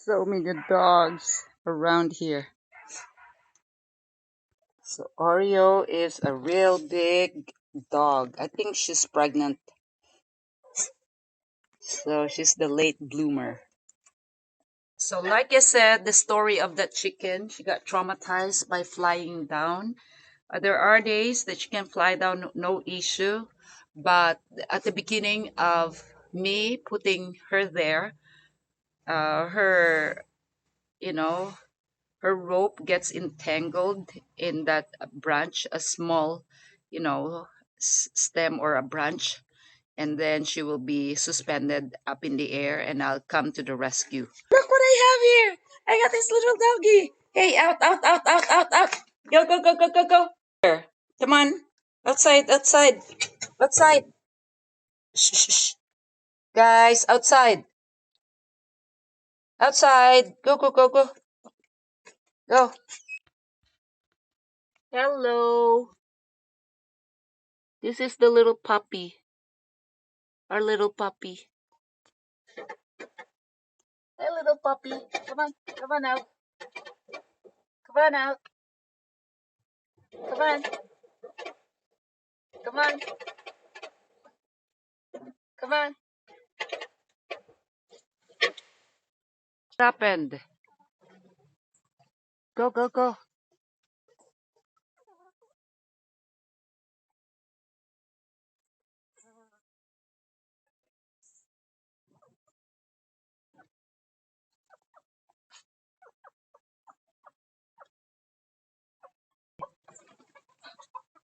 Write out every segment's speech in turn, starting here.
So many dogs around here. So Oreo is a real big dog. I think she's pregnant. So she's the late bloomer. So like I said, the story of that chicken, she got traumatized by flying down. There are days that she can fly down, no issue. But at the beginning of me putting her there, her, you know, her rope gets entangled in that branch, a small, stem or a branch, and then she will be suspended up in the air, and I'll come to the rescue. Look what I have here! I got this little doggy. Hey, out, out, out, out, out, out! Go, go, go, go, go, go! Here, come on, outside, outside, outside! Shh, shh, shh. Guys, outside, outside! Go, go, go, go, go! Hello. This is the little puppy. Our little puppy. Hey, little puppy. Come on. Come on out. Come on out. Come on. Come on. Come on. What happened? Go, go, go.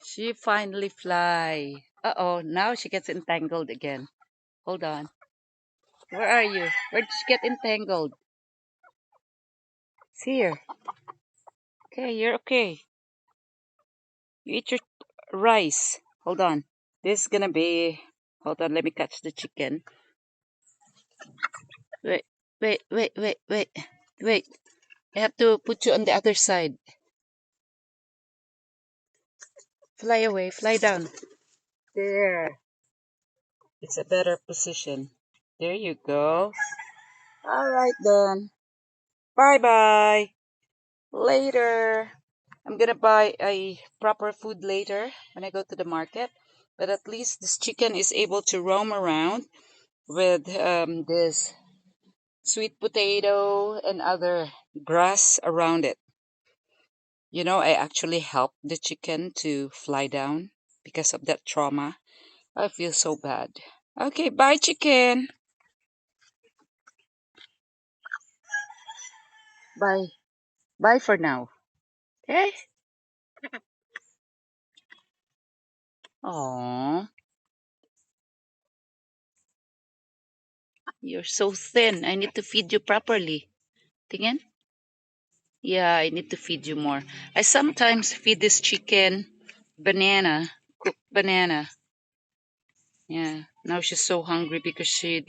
She finally fly. Uh-oh, now she gets entangled again. Hold on. Where are you? Where did she get entangled? It's here. Okay, you're okay. You eat your rice. Hold on. This is gonna be... Hold on, let me catch the chicken. Wait, wait, wait, wait, wait. Wait. I have to put you on the other side. Fly away, fly down. There. It's a better position. There you go. All right then. Bye bye. Later. I'm gonna buy a proper food later when I go to the market. But at least this chicken is able to roam around with this sweet potato and other grass around it. I actually helped the chicken to fly down because of that trauma. I feel so bad. Okay, bye, chicken. Bye. Bye for now. Okay? Aww, you're so thin. I need to feed you properly. Tingin? Yeah, I need to feed you more. I sometimes feed this chicken banana, cooked banana. Yeah, now she's so hungry because she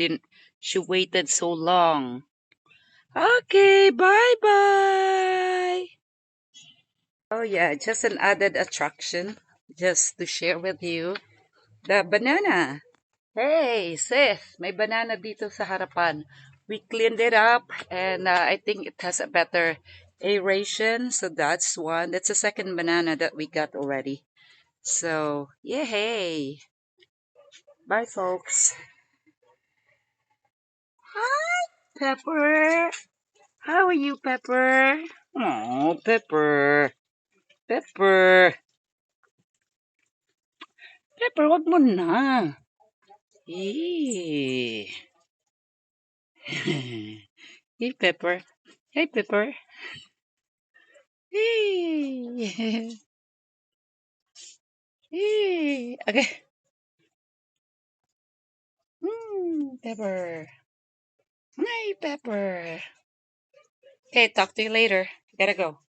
waited so long. Okay, bye bye. Oh yeah, just an added attraction, just to share with you the banana. Hey, sis, may banana dito sa harapan. We cleaned it up and I think it has a better aeration. So that's one. That's the second banana that we got already. So, yay. Bye, folks. Hi, Pepper. How are you, Pepper? Oh, Pepper. Pepper. Pepper, wag mo na. Eh. Hey, Pepper. Hey, Pepper. Hey. Hey. Okay. Pepper. Hey, Pepper. Okay, talk to you later. Gotta go.